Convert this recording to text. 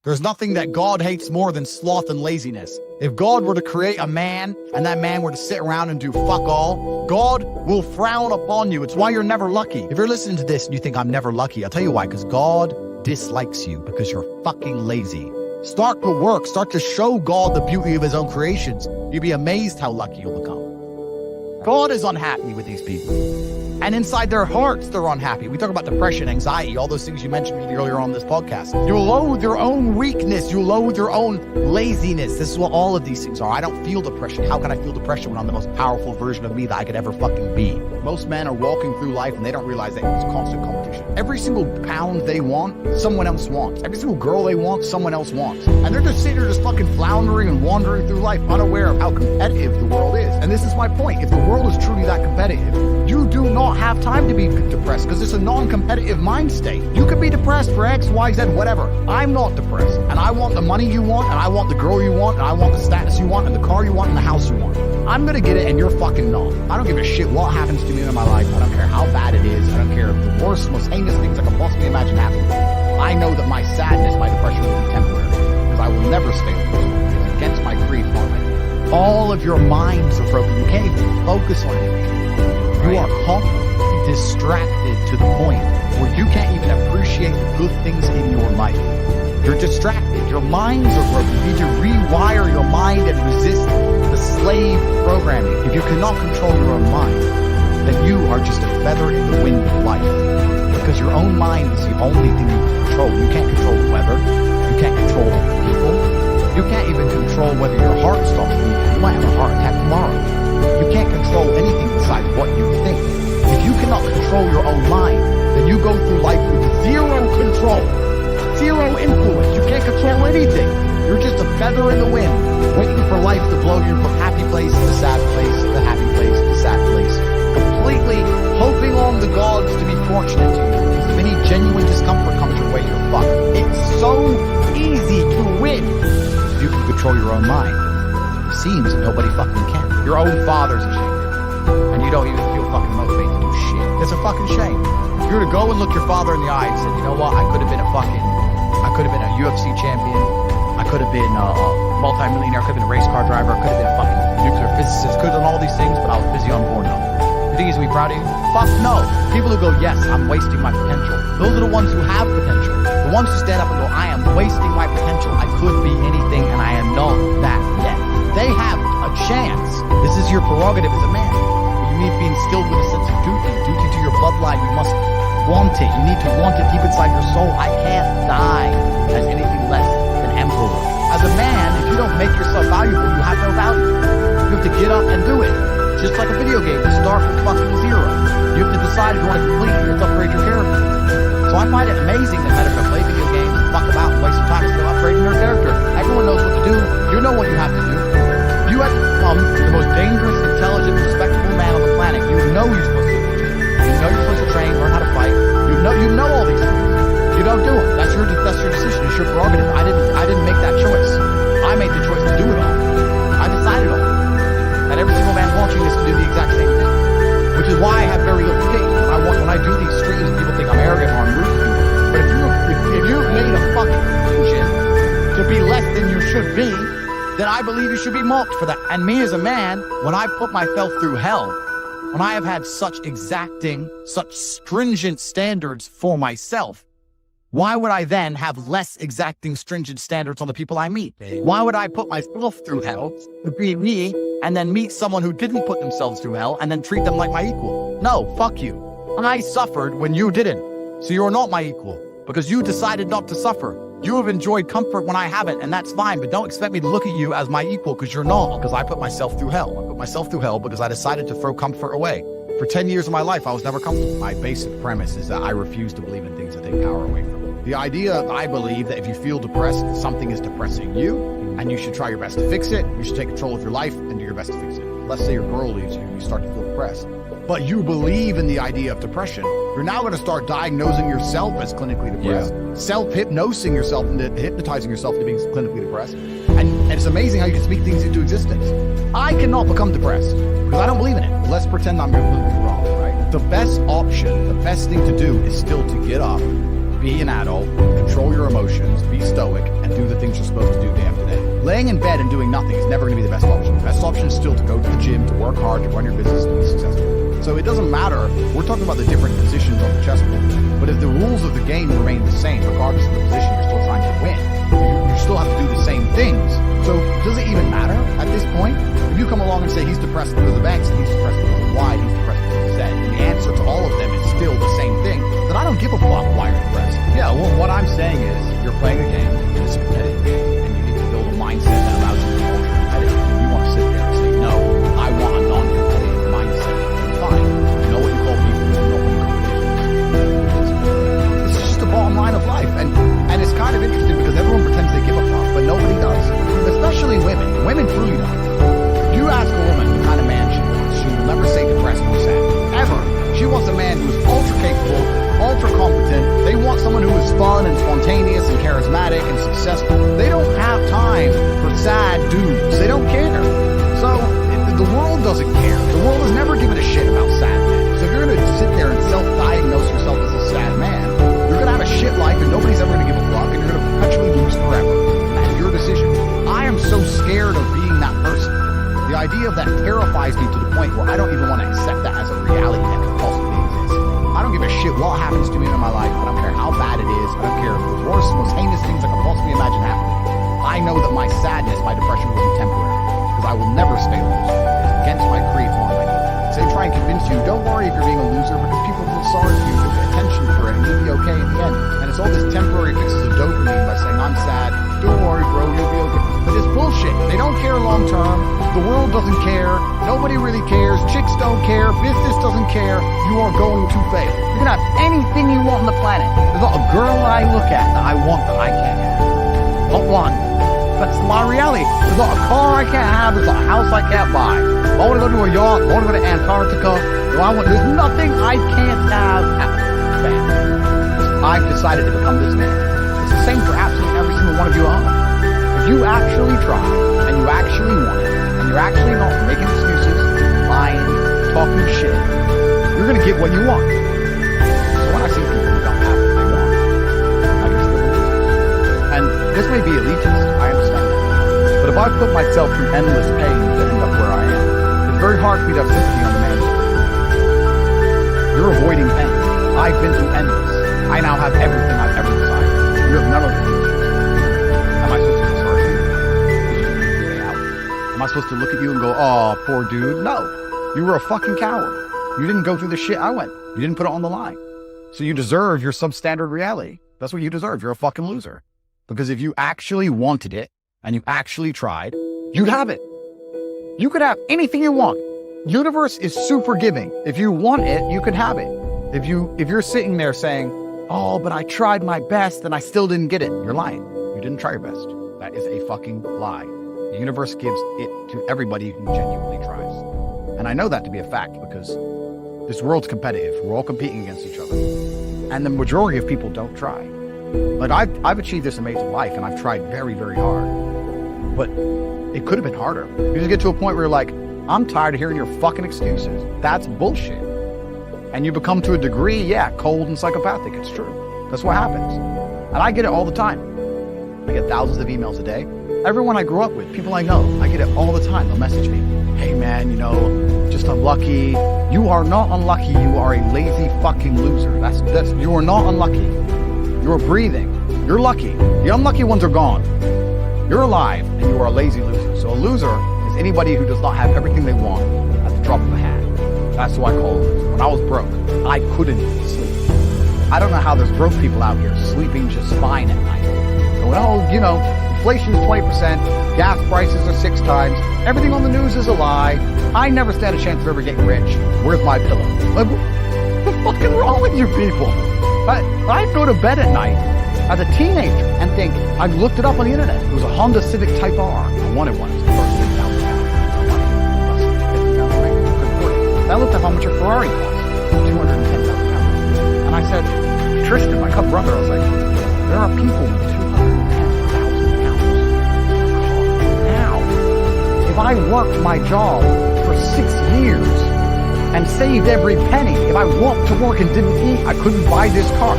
There's nothing that God hates more than sloth and laziness. If God were to create a man and that man were to sit around and do fuck all, God will frown upon you. It's why you're never lucky. If you're listening to this and you think I'm never lucky, I'll tell you why, because God dislikes you because you're fucking lazy. Start to work. Start to show God the beauty of his own creations. You'll be amazed how lucky you'll become. God is unhappy with these people. And inside their hearts, they're unhappy. We talk about depression, anxiety, all those things you mentioned earlier on this podcast. You'll loathe your own weakness. You'll loathe your own laziness. This is what all of these things are. I don't feel depression. How can I feel depression when I'm the most powerful version of me that I could ever fucking be? Most men are walking through life and they don't realize that it's constant competition. Every single pound they want, someone else wants. Every single girl they want, someone else wants. And they're just sitting there just fucking floundering and wandering through life, unaware of how competitive the world is. And this is my point. If the world is truly that competitive, you do not have time to be depressed because it's a non-competitive mind state. You could be depressed for X, Y, Z, whatever. I'm not depressed. And I want the money you want, and I want the girl you want, and I want the status you want, and the car you want, and the house you want. I'm gonna get it, and you're fucking not. I don't give a shit what happens to me in my life. I don't care how bad it is. I don't care if the worst, most heinous things I can possibly imagine happen. I know that my sadness, my depression will be temporary because I will never stay with this. It's against my creed. All of your minds are broken. You can't even focus on anything. You are constantly distracted to the point where you can't even appreciate the good things in your life. You're distracted. Your minds are broken. You need to rewire your mind and resist the slave programming. If you cannot control your own mind, then you are just a feather in the wind of life. Because your own mind is the only thing you can control. You can't control the weather. You can't control people. You can't even control whether your heart stops beating. You might have a heart attack tomorrow. You can't control anything besides what you think. If you cannot control your own mind, then you go through life with zero control, zero influence. You can't control anything. You're just a feather in the wind, waiting for life to blow you from happy place to sad place, to happy place to sad place, completely hoping on the gods to be fortunate to you. Because if any genuine discomfort comes your way, you're fucked. It's so easy to win if you can control your own mind. It seems nobody fucking can. Your own father's ashamed of you, and you don't even feel fucking motivated to do shit. It's a fucking shame. If you were to go and look your father in the eye and say, you know what, I could have been a UFC champion, I could have been a multi-millionaire, I could have been a race car driver, I could have been a fucking nuclear physicist, could have done all these things, but I was busy on board now. You think he's gonna be proud of you? Fuck no. People who go, yes, I'm wasting my potential. Those are the ones who have potential. The ones who stand up and go, I am wasting my potential. I could be anything and I am not that yet. They have a chance. This is your prerogative as a man. You need to be instilled with a sense of duty to your bloodline. You must want it. You need to want it deep inside your soul. I can't die as anything less than emperor. As a man, if you don't make yourself valuable, you have no value. You have to get up and do it. Just like a video game, you start from fucking zero. You have to decide if you want to complete it. You have to upgrade your character. So I find it amazing that men are going to play video games and fuck about and waste some time still upgrading their character. Everyone knows what to do. You know what you have to do. You have to become the most dangerous, intelligent, respectable man on the planet. You know you're supposed to do. You know you're supposed to train, learn how to fight. You know all these things. You don't do them. That's your decision. It's your prerogative. I didn't make that choice. I made the choice to do it all. I decided on it. And every single man watching this can do the exact same thing. Which is why I have very little faith. When I do these streams, people think I'm arrogant or I'm rude to people. But if you've made a fucking decision to be less than you should be, then I believe you should be mocked for that. And me as a man, when I put myself through hell, when I have had such exacting, such stringent standards for myself, why would I then have less exacting, stringent standards on the people I meet? Why would I put myself through hell to be me and then meet someone who didn't put themselves through hell and then treat them like my equal? No, fuck you. I suffered when you didn't. So you're not my equal because you decided not to suffer. You have enjoyed comfort when I haven't, and that's fine, but don't expect me to look at you as my equal because you're not, because I put myself through hell. I put myself through hell because I decided to throw comfort away. For 10 years of my life, I was never comfortable. My basic premise is that I refuse to believe in things that take power away from me. The idea, I believe, that if you feel depressed, something is depressing you, and you should try your best to fix it. You should take control of your life and do your best to fix it. Let's say your girl leaves you, you start to feel depressed. But you believe in the idea of depression. You're now going to start diagnosing yourself as clinically depressed. Yeah. Self-hypnosing yourself and hypnotizing yourself to being clinically depressed. And it's amazing how you can speak things into existence. I cannot become depressed because I don't believe in it. Let's pretend I'm completely wrong, right? The best option, the best thing to do is still to get up, be an adult, control your emotions, be stoic, and do things you're supposed to do day after day. Laying in bed and doing nothing is never going to be the best option. The best option is still to go to the gym, to work hard, to run your business, to be successful. So it doesn't matter. We're talking about the different positions on the chessboard. But if the rules of the game remain the same, regardless of the position you're still trying to win, you still have to do the same things. So does it even matter at this point? If you come along and say he's depressed because of X, and he's depressed because of Y, and he's depressed because of Z, and the answer to all of them is still the same thing, then I don't give a fuck why you're depressed. Yeah, well, what I'm saying is you're playing a game, and it's a competitive game, and you need to build a mindset that allows you to be ultra competitive. If you want to sit there and say, no, I want a non-competitive mindset, then fine. You know what you call people, you know what you call competition. It's just the bottom line of life, and it's kind of interesting because everyone pretends they give a fuck, but nobody does. Especially women. Women truly don't. If you ask a woman what kind of man she wants, she will never say depressed or sad. Ever. She wants a man who is ultra capable, ultra competent. They want someone who is fun and spontaneous and charismatic and successful. They don't have time for sad dudes. They don't care. So, the world doesn't care. The world has never given a shit about sad men. So if you're going to sit there and self-diagnose yourself as a sad man, you're going to have a shit life and nobody's ever going to give a fuck and you're going to perpetually lose forever. That's your decision. I am so scared of being that person. The idea of that terrifies me to the point where I don't even want to accept that as a reality that could possibly exist. I don't give a shit what happens to me in my life. I don't care how bad it is. I don't care if the worst, most heinous things I could possibly imagine happening. I know that my sadness, my depression will be temporary because I will never stay a loser. It's against my creed form. So they try and convince you, don't worry if you're being a loser because people feel sorry for you, you'll get attention for it, and you'll be okay in the end. And it's all this temporary fixes of dopamine by saying, I'm sad, don't worry bro, you'll be okay. But it's bullshit. They don't care long term. The world doesn't care. Nobody really cares. Chicks don't care. Business doesn't care. You are going to fail. You can have anything you want on the planet. There's not a girl I look at that I want that I can't have. Not one. That's my reality. There's not a car I can't have. There's not a house I can't buy. If I want to go to a yacht, if I want to go to Antarctica, there's nothing I can't have at family. I've decided to become this man. It's the same for absolutely every single one of you on. If you actually try, and you actually want it, and you're actually not making excuses, lying, talking shit, you're going to get what you want. So when I see people who don't have what they want, I consider them losers. And this may be elitist, I understand that. But if I put myself through endless pain to end up where I am, it's very hard for me to have sympathy on the man. You're avoiding pain. I've been through endless. I now have everything I've ever desired. You have none of them. Am I supposed to be sorry for you? Am I supposed to look at you and go, oh, poor dude? No. You were a fucking coward. You didn't go through the shit I went. You didn't put it on the line. So you deserve your substandard reality. That's what you deserve. You're a fucking loser. Because if you actually wanted it, and you actually tried, you'd have it. You could have anything you want. Universe is super giving. If you want it, you could have it. If you're sitting there saying, oh, but I tried my best and I still didn't get it, you're lying. You didn't try your best. That is a fucking lie. The universe gives it to everybody who genuinely tries. And I know that to be a fact because this world's competitive. We're all competing against each other. And the majority of people don't try. Like I've achieved this amazing life and I've tried very, very hard. But it could have been harder. You just get to a point where you're like, I'm tired of hearing your fucking excuses. That's bullshit. And you become to a degree, yeah, cold and psychopathic. It's true. That's what happens. And I get it all the time. I get thousands of emails a day. Everyone I grew up with, people I know, I get it all the time. They'll message me, hey man, just unlucky. You are not unlucky. You are a lazy fucking loser. You are not unlucky. You're breathing. You're lucky. The unlucky ones are gone. You're alive and you are a lazy loser. So a loser is anybody who does not have everything they want at the drop of a hat. That's what I call a loser. When I was broke, I couldn't sleep. I don't know how there's broke people out here sleeping just fine at night. So, inflation is 20%, gas prices are 6 times, everything on the news is a lie, I never stand a chance of ever getting rich, where's my pillow? Like, what's fucking wrong with you people? I'd go to bed at night as a teenager and think, I looked it up on the internet, it was a Honda Civic Type R, I wanted one, it was the first $50,000. I looked up how much a Ferrari cost, $210,000. And I said, Tristan, my brother, I was like, there are people with $210,000 now. If I worked my job for 6 years and saved every penny, if I walked to work and didn't eat, I couldn't buy this car.